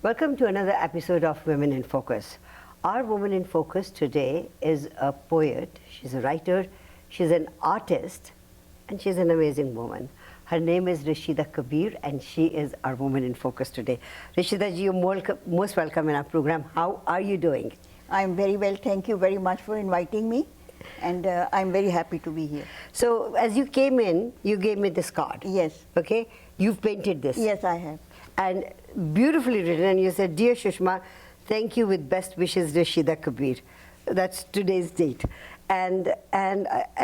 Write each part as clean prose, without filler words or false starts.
Welcome to another episode of Women in Focus. Our woman in focus today is a poet, she's a writer, she's an artist, and she's an amazing woman. Her name is Rasheda Kabir, and she is our woman in focus today. Rasheda ji, you're most welcome in our program. How are you doing? I'm very well, thank you very much for inviting me, and I'm very happy to be here. So, as you came in, you gave me this card. Yes. Okay? You've painted this. Yes, I have. And beautifully written, and you said, "Dear Shushma, thank you with best wishes, Rasheda Kabir." That's today's date. And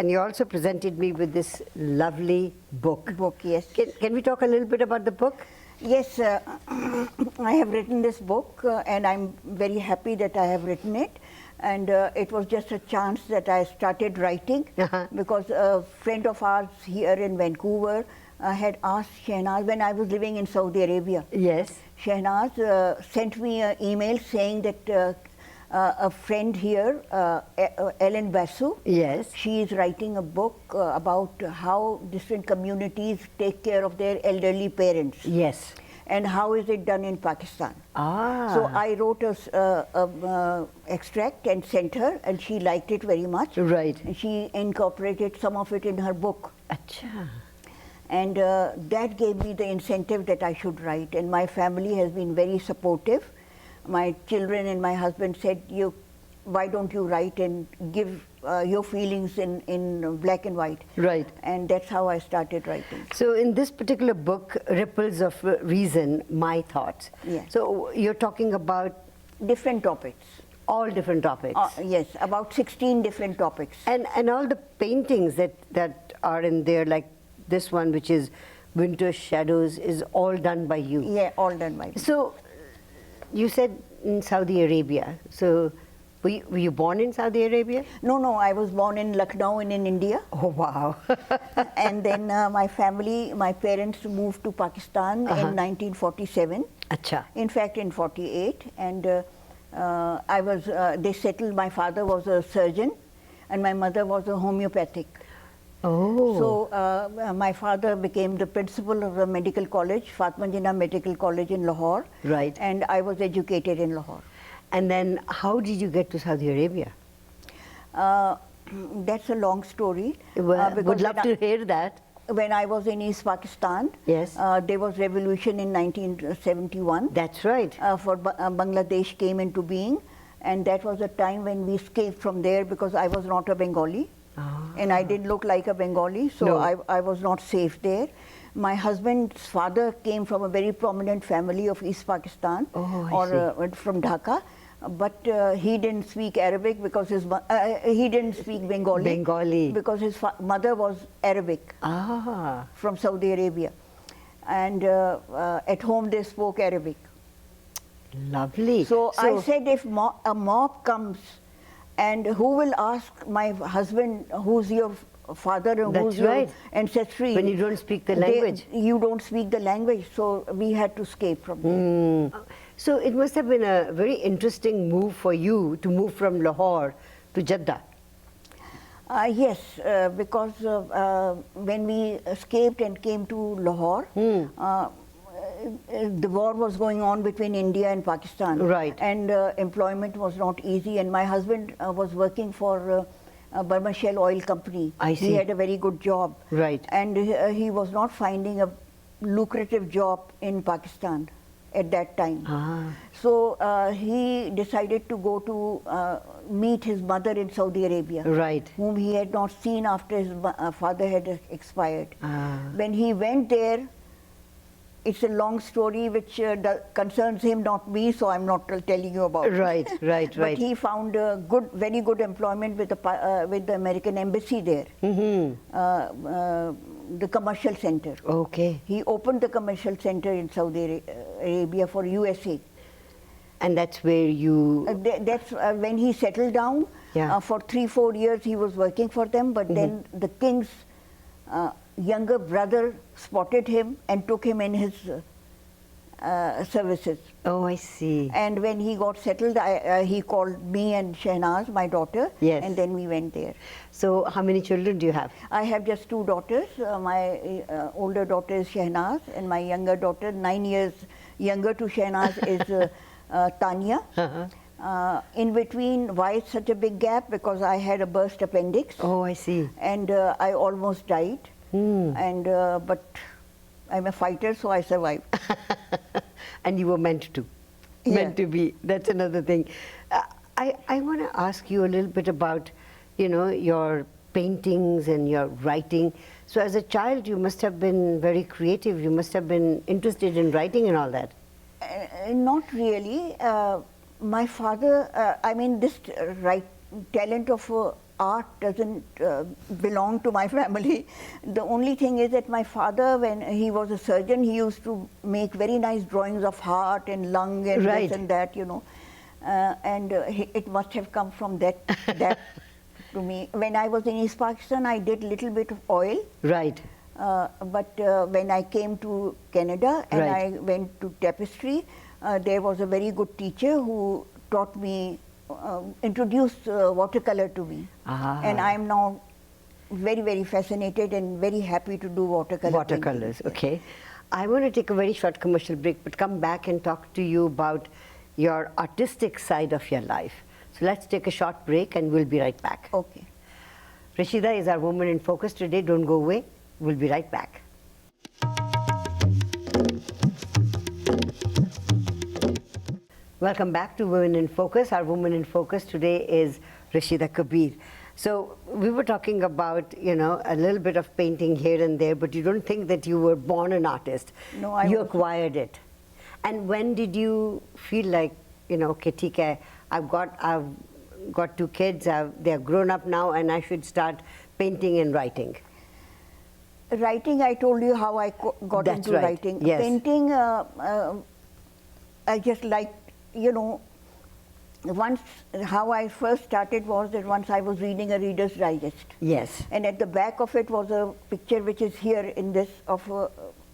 you also presented me with this lovely book. Yes. Can we talk a little bit about the book? Yes, I have written this book, and I'm very happy that I have written it. And it was just a chance that I started writing, because a friend of ours here in Vancouver had asked Shehnaz, when I was living in Saudi Arabia. Yes. Shehnaz sent me an email saying that a friend here, Ellen Basu, yes, she is writing a book about how different communities take care of their elderly parents. Yes. And how is it done in Pakistan? Ah. So I wrote a extract and sent her, and she liked it very much. Right. And she incorporated some of it in her book. Acha. And that gave me the incentive that I should write. And my family has been very supportive. My children and my husband said, why don't you write and give your feelings in black and white? Right. And that's how I started writing. So in this particular book, Ripples of Reason, My Thoughts. Yes. So you're talking about different topics. All different topics. Yes, about 16 different topics. And all the paintings that are in there, like this one, which is Winter Shadows, is all done by you. Yeah, all done by me. So you said in Saudi Arabia. So were you born in Saudi Arabia? No, I was born in Lucknow in India. Oh, wow. And then my parents moved to Pakistan in 1947. Acha. In fact, in 48. And they settled, my father was a surgeon and my mother was a homeopathic. Oh. So my father became the principal of the medical college, Fatma Jinnah Medical College in Lahore. Right. And I was educated in Lahore. And then how did you get to Saudi Arabia? That's a long story. Would love to hear that. When I was in East Pakistan, yes, there was revolution in 1971. That's right. Bangladesh came into being, and that was a time when we escaped from there because I was not a Bengali. And I didn't look like a Bengali, so no. I was not safe there. My husband's father came from a very prominent family of East Pakistan, from Dhaka, but he didn't speak Arabic because he didn't speak Bengali because his mother was Arabic from Saudi Arabia, and at home they spoke Arabic. Lovely. So I said, if a mob comes, and who will ask my husband, who's your father and who's your ancestry? When you don't speak the language. You don't speak the language, so we had to escape from there. So it must have been a very interesting move for you to move from Lahore to Jeddah. Yes, because when we escaped and came to Lahore, the war was going on between India and Pakistan. Right. And employment was not easy. And my husband was working for Burma Shell Oil Company. I see. He had a very good job. Right. And he was not finding a lucrative job in Pakistan at that time. So he decided to go to meet his mother in Saudi Arabia. Right. Whom he had not seen after his father had expired. When he went there, it's a long story which concerns him, not me, so I'm not telling you about it. Right. But he found very good employment with the American embassy there, the commercial center. Okay. He opened the commercial center in Saudi Arabia for USA. And that's where you... that's when he settled down. Yeah. For 3-4 years he was working for them, but then the king's younger brother spotted him and took him in his services. Oh, I see. And when he got settled, he called me and Shehnaz, my daughter, yes, and then we went there. So how many children do you have? I have just 2 daughters. My older daughter is Shehnaz, and my younger daughter, 9 years younger to Shehnaz is Tanya. In between, why it's such a big gap? Because I had a burst appendix. Oh, I see. And I almost died. And but I'm a fighter, so I survived. And you were meant to. Yeah. Meant to be. That's another thing. I want to ask you a little bit about, you know, your paintings and your writing. So as a child, you must have been very creative. You must have been interested in writing and all that. Not really. My father, I mean, this talent of art doesn't belong to my family. The only thing is that my father, when he was a surgeon, he used to make very nice drawings of heart and lung and this and that, you know. And it must have come from that to me. When I was in East Pakistan, I did a little bit of oil. Right. But when I came to Canada and I went to tapestry, there was a very good teacher who taught me, introduced watercolor to me. And I am now very, very fascinated and very happy to do watercolors. painting. Okay. I want to take a very short commercial break, but come back and talk to you about your artistic side of your life. So let's take a short break and we'll be right back. Okay. Rasheda is our woman in focus today. Don't go away. We'll be right back. Welcome back to Women in Focus. Our woman in focus today is Rasheda Kabir. So we were talking about, you know, a little bit of painting here and there, but you don't think that you were born an artist. No, I You wasn't. acquired it. And when did you feel like, you know, okay, theek hai, I've got 2 kids, they're grown up now, and I should start painting and writing? Writing, I told you how I got That's into right. writing. Yes. Painting, I just liked, you know, once how I first started was that once I was reading a Reader's Digest. Yes. And at the back of it was a picture which is here in this of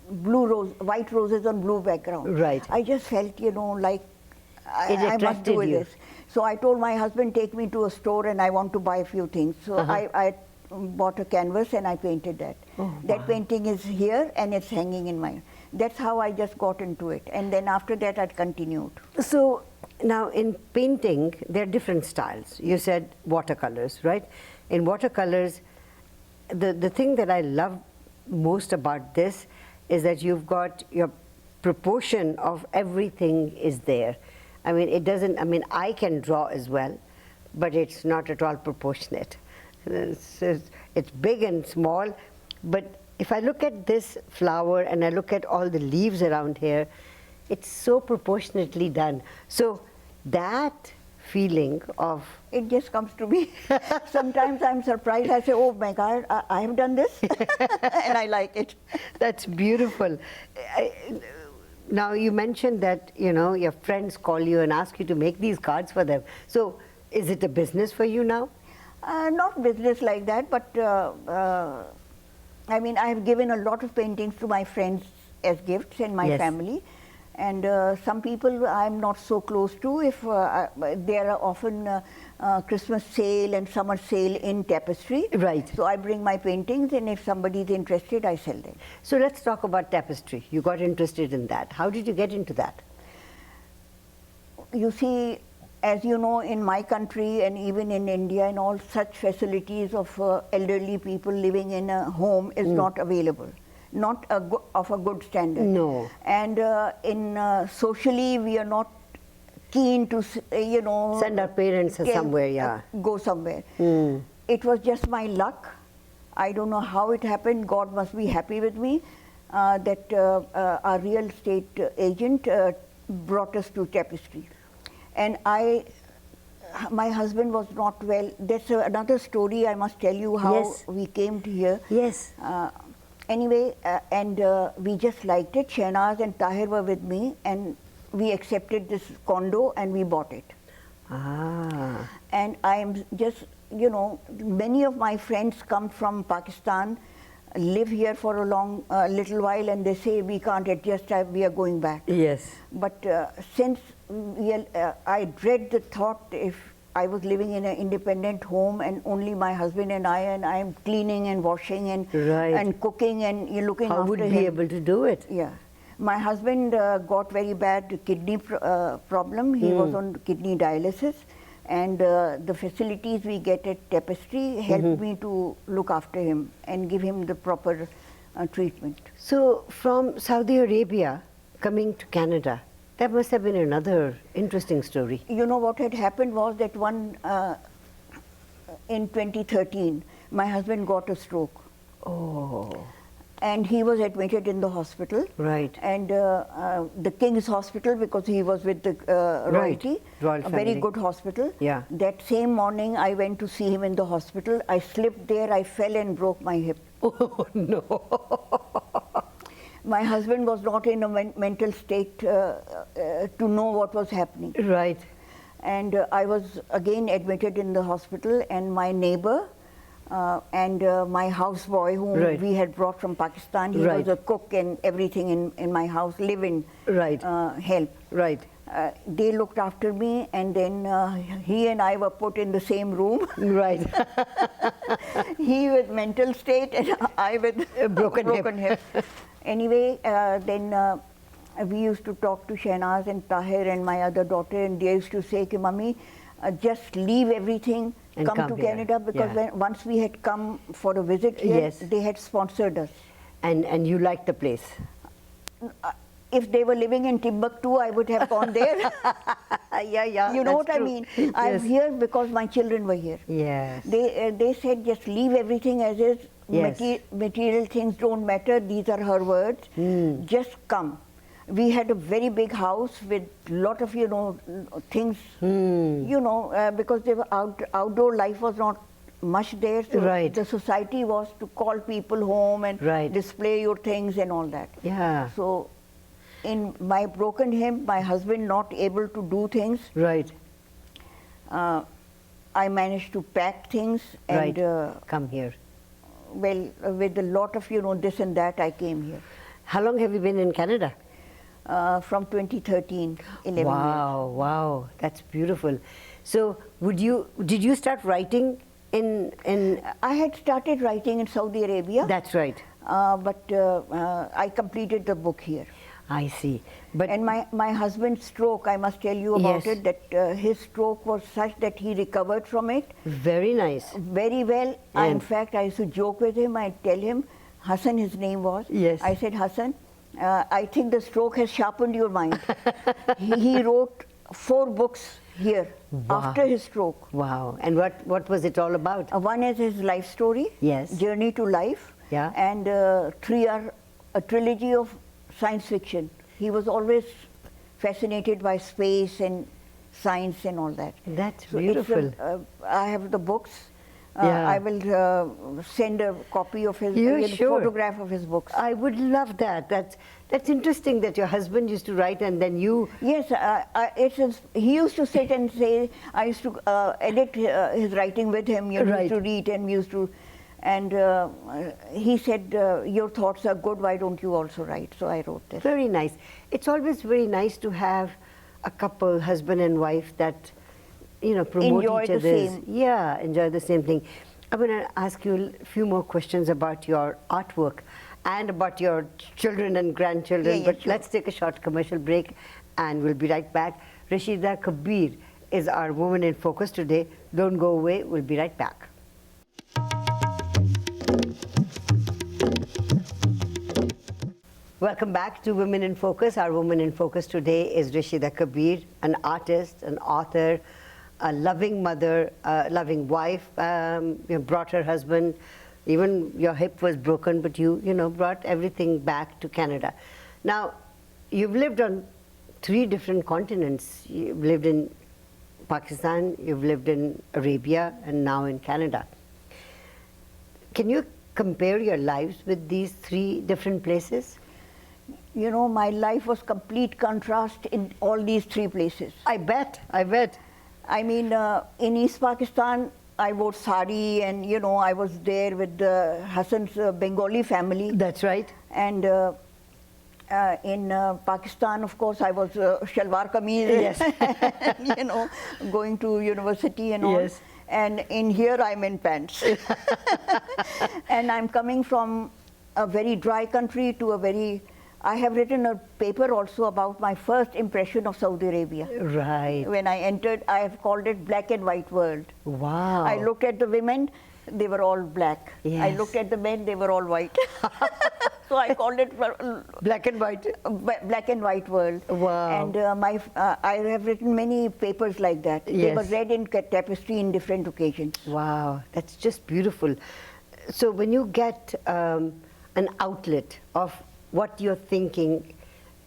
white roses on blue background. Right. I just felt, you know, like It I must do attracted you. this. So I told my husband, take me to a store and I want to buy a few things. So I bought a canvas and I painted that. That painting is here and it's hanging in my... That's how I just got into it. And then after that, I continued. So now in painting, there are different styles. You said watercolors, right? In watercolors, the thing that I love most about this is that you've got your proportion of everything is there. I mean, it doesn't, I mean, I can draw as well, but it's not at all proportionate. It's big and small, but if I look at this flower and I look at all the leaves around here, it's so proportionately done. So that feeling of... It just comes to me. Sometimes I'm surprised. I say, oh my God, I have done this. And I like it. That's beautiful. Now you mentioned that, you know, your friends call you and ask you to make these cards for them. So is it a business for you now? Not business like that, but I mean, I have given a lot of paintings to my friends as gifts and my family. And some people I'm not so close to. If there are often Christmas sale and summer sale in tapestry. Right. So I bring my paintings, and if somebody is interested, I sell them. So let's talk about tapestry. You got interested in that. How did you get into that? You see, as you know, in my country and even in India and all, such facilities of elderly people living in a home is not available. Not of a good standard. No. And socially, we are not keen to, you know... Send our parents somewhere, go somewhere. It was just my luck. I don't know how it happened. God must be happy with me that our real estate agent brought us to tapestry. And my husband was not well. That's another story I must tell you how we came to here. Yes. Anyway, and we just liked it. Shehnaz and Tahir were with me, and we accepted this condo and we bought it. And I am just, you know, many of my friends come from Pakistan, live here for a little while, and they say we can't adjust, we are going back. Yes. But since I dread the thought if I was living in an independent home and only my husband and I am cleaning and washing and cooking and looking after him. How would be able to do it? Yeah. My husband got very bad kidney problem. He was on kidney dialysis, and the facilities we get at Tapestry helped me to look after him and give him the proper treatment. So from Saudi Arabia coming to Canada, that must have been another interesting story. You know, what had happened was that in 2013, my husband got a stroke. Oh. And he was admitted in the hospital. Right. And the King's Hospital, because he was with the royalty, Royal a family. very good hospital. Yeah. That same morning, I went to see him in the hospital. I slipped there, I fell and broke my hip. Oh, no. My husband was not in a mental state to know what was happening. Right. And I was again admitted in the hospital, and my neighbor and my houseboy, whom we had brought from Pakistan, he was a cook and everything in my house, live-in help. Right. They looked after me, and then he and I were put in the same room. Right. He with mental state and I with broken hip. Anyway, then we used to talk to Shehnaz and Tahir and my other daughter, and they used to say, "Ki, Mummy, just leave everything and come to Canada," because once we had come for a visit here, they had sponsored us. And you liked the place? If they were living in Timbuktu, I would have gone there. Yeah, you know what I mean? I'm here because my children were here. Yes. They said, just leave everything as is. Yes. Material things don't matter. These are her words. Just come. We had a very big house with lot of, things, because they were outdoor life was not much there. So the society was to call people home and display your things and all that. Yeah. So in my broken hip, my husband not able to do things. Right. I managed to pack things and come here. Well, with a lot of, this and that, I came here. How long have you been in Canada? From 2013, 11 years. Wow, that's beautiful. So, did you start writing in? I had started writing in Saudi Arabia. That's right. But I completed the book here. I see. And my husband's stroke, I must tell you about it, that his stroke was such that he recovered from it. Very nice. Very well. In fact, I used to joke with him. I'd tell him, Hassan, his name was. Yes. I said, Hassan, I think the stroke has sharpened your mind. He wrote 4 books here after his stroke. Wow. And what was it all about? One is his life story. Yes. Journey to Life. Yeah. And 3 are a trilogy of science fiction. He was always fascinated by space and science and all that. That's beautiful. I have the books. I will send a copy of his photograph of his books. I would love that. That's interesting that your husband used to write and then you. Yes, he used to sit and say. I used to edit his writing with him. You used to read and used to. And he said, your thoughts are good, why don't you also write? So I wrote this. Very nice. It's always very nice to have a couple, husband and wife, that, promote each other's. Enjoy the same thing. I'm going to ask you a few more questions about your artwork and about your children and grandchildren. Let's take a short commercial break and we'll be right back. Rasheda Kabir is our Woman in Focus today. Don't go away, we'll be right back. Welcome back to Women in Focus. Our Woman in Focus today is Rasheda Kabir, an artist, an author, a loving mother, a loving wife. You brought her husband, even your hip was broken, but you brought everything back to Canada. Now, you've lived on 3 different continents. You've lived in Pakistan, you've lived in Arabia, and now in Canada. Can you compare your lives with these 3 different places? My life was complete contrast in all these 3 places. I bet. I mean, in East Pakistan, I wore sari and, I was there with Hassan's Bengali family. That's right. And in Pakistan, of course, I was shalwar kameez, going to university and all. Yes. And in here, I'm in pants. And I'm coming from a very dry country to a very I have written a paper also about my first impression of Saudi Arabia. Right. When I entered, I have called it Black and White World. Wow. I looked at the women, they were all black. Yes. I looked at the men, they were all white. So I called it Black and White. Black and White World. Wow. And I have written many papers like that. Yes. They were read in tapestry in different occasions. Wow, that's just beautiful. So when you get an outlet of what you're thinking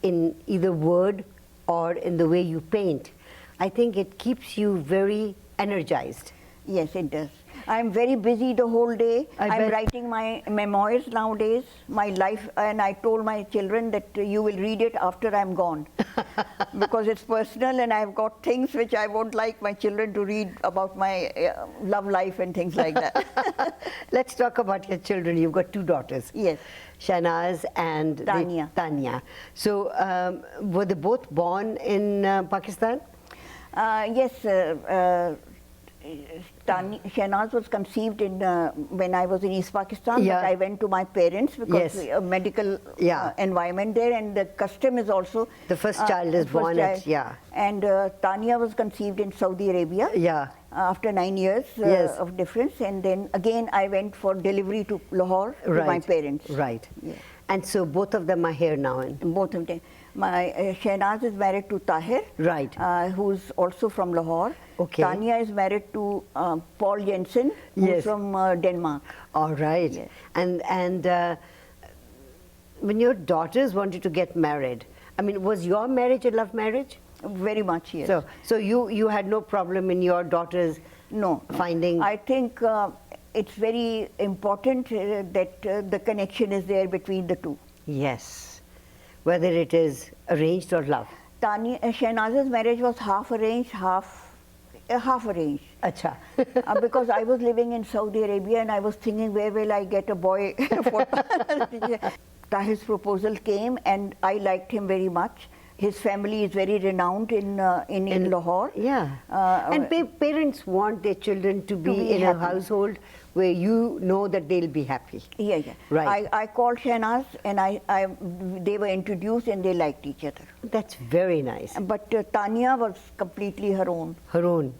in either word or in the way you paint, I think it keeps you very energized. Yes, it does. I'm very busy the whole day. I'm writing my memoirs nowadays, my life, and I told my children that you will read it after I'm gone. Because it's personal and I've got things which I won't like my children to read about my love life and things like that. Let's talk about your children. You've got two daughters. Yes. Shahnaaz and Tanya. So were they both born in Pakistan? Yes. Shahnaaz was conceived in when I was in East Pakistan, Yeah. but I went to my parents because Yes. medical Yeah. environment there, and the custom is also The first child is born at, yeah. And Tanya was conceived in Saudi Arabia. Yeah. After 9 years Yes. of difference, and then again I went for delivery to Lahore to my Right. parents. Right. Yeah. And so both of them are here now. Both of them. My Shahnaaz is married to Tahir, Right. Who's also from Lahore. Okay. Tanya is married to Paul Jensen, who's Yes. from Denmark. All right. Yes. And when your daughters wanted to get married, I mean, was your marriage a love marriage? Very much, yes. So you had no problem in your daughters No. finding... I think it's very important that the connection is there between the two. Yes. Whether it is arranged or love. Shahnaaz's marriage was half arranged, half arranged. Acha. Because I was living in Saudi Arabia and I was thinking, where will I get a boy for Tahir's proposal came and I liked him very much. His family is very renowned in Lahore. Yeah. And parents want their children to be in happy. a household where you know that they'll be happy. Yeah, yeah. Right. I called Shahnaaz and they were introduced and they liked each other. That's very nice. But Tanya was completely her own. Her own.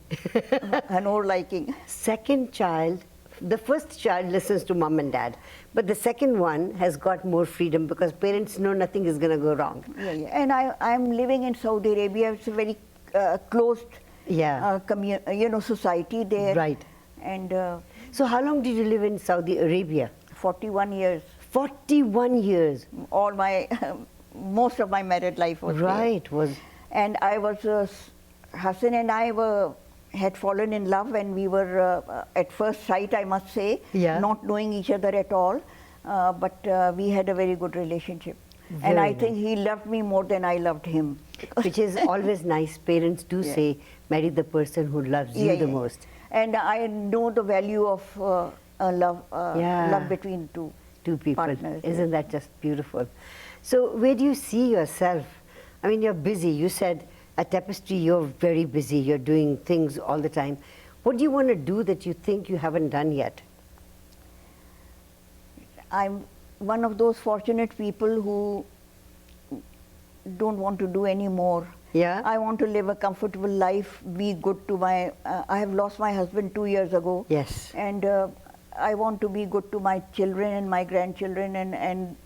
Her own liking. Second child, the first child listens to mom and dad, but the second one has got more freedom because parents know nothing is going to go wrong. Yeah, yeah. And I'm living in Saudi Arabia. It's a very closed society there. Right. And so how long did you live in Saudi Arabia? 41 years. 41 years. All my, most of my married life was right. there. And I was, Hassan and I had fallen in love and we were at first sight, I must say, not knowing each other at all. But we had a very good relationship. And I think he loved me more than I loved him. Which is always nice. Parents do say, marry the person who loves you the most. And I know the value of love between two people. Partners. Isn't that just beautiful? So where do you see yourself? I mean, you're busy. You said at Tapestry you're very busy. You're doing things all the time. What do you want to do that you think you haven't done yet? I'm one of those fortunate people who don't want to do any more. Yeah. I want to live a comfortable life, be good to my... I have lost my husband 2 years ago. Yes. And I want to be good to my children and my grandchildren, and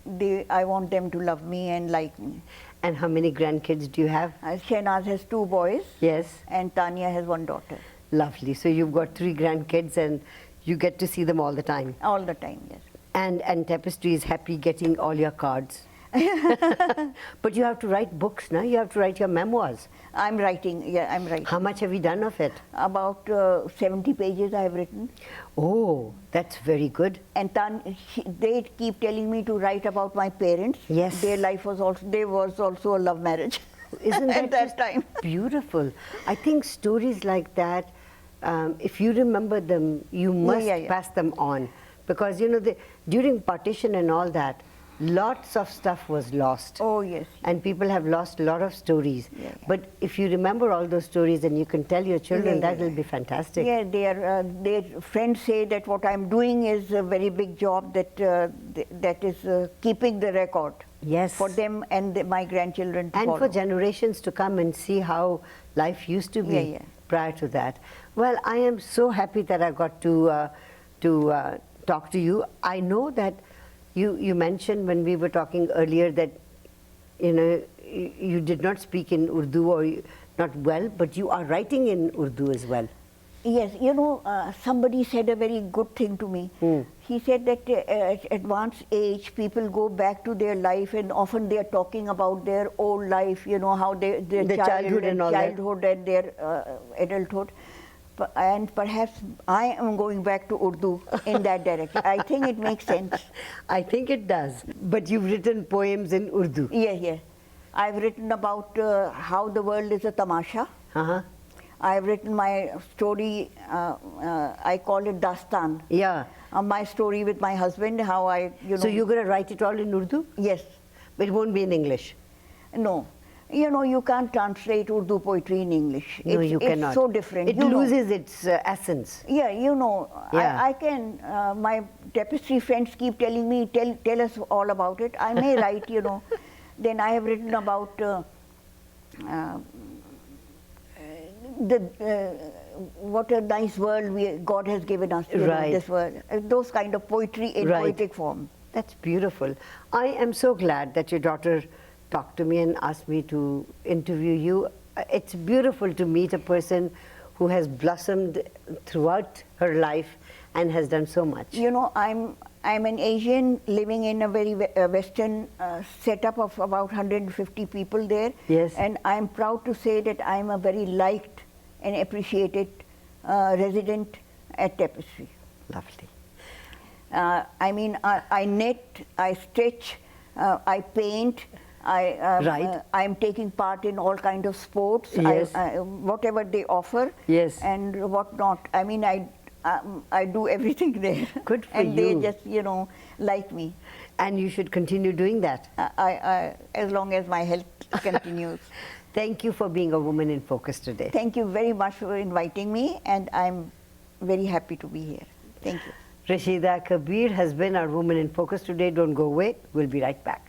I want them to love me and like me. And how many grandkids do you have? Shahnaaz has 2 boys. Yes. And Tanya has 1 daughter. Lovely. So you've got 3 grandkids and you get to see them all the time. All the time, yes. And Tapestry is happy getting all your cards. But you have to write books now. You have to write your memoirs. I'm writing, yeah, I'm writing. How much have you done of it? About 70 pages I have written. Oh, that's very good. And they keep telling me to write about my parents. Yes. Their life was also a love marriage. Isn't that, at that time? Beautiful? I think stories like that, if you remember them, you must pass them on. Because, you know, during partition and all that, lots of stuff was lost. Oh, yes. And people have lost a lot of stories. Yeah. But if you remember all those stories and you can tell your children, Yeah, that will be fantastic. Yeah, their friends say that what I'm doing is a very big job, that is keeping the record. Yes. For them and my grandchildren to And follow. for generations to come and see how life used to be prior to that. Well, I am so happy that I got to talk to you. I know that you mentioned when we were talking earlier that you did not speak in Urdu or not well, but you are writing in Urdu as well. Yes, somebody said a very good thing to me. He said that at advanced age, people go back to their life, and often they are talking about their old life, how their childhood and all childhood and their adulthood. And perhaps I am going back to Urdu in that direction. I think it makes sense. I think it does. But you've written poems in Urdu. Yeah. I've written about how the world is a tamasha. I've written my story, I call it Dastan. Yeah. My story with my husband, how I, So you're going to write it all in Urdu? Yes. But it won't be in English? No. You can't translate Urdu poetry in English. No, you cannot. It's so different. It loses its essence. Yeah, Yeah. I can, my tapestry friends keep telling me, tell us all about it. I may write, Then I have written about what a nice world God has given us, this world. Those kind of poetry in poetic form. That's beautiful. I am so glad that your daughter talked to me and asked me to interview you. It's beautiful to meet a person who has blossomed throughout her life and has done so much. I'm an Asian living in a very Western setup of about 150 people there. Yes. And I'm proud to say that I'm a very liked and appreciated resident at Tapestry. Lovely. I knit, I stitch, I paint, I'm taking part in all kind of sports, yes. Whatever they offer, yes. and what not. I do everything there. Good for and you. And they just, like me. And you should continue doing that. As long as my health continues. Thank you for being a woman in focus today. Thank you very much for inviting me, and I'm very happy to be here. Thank you. Rasheda Kabir has been our Woman in Focus today. Don't go away. We'll be right back.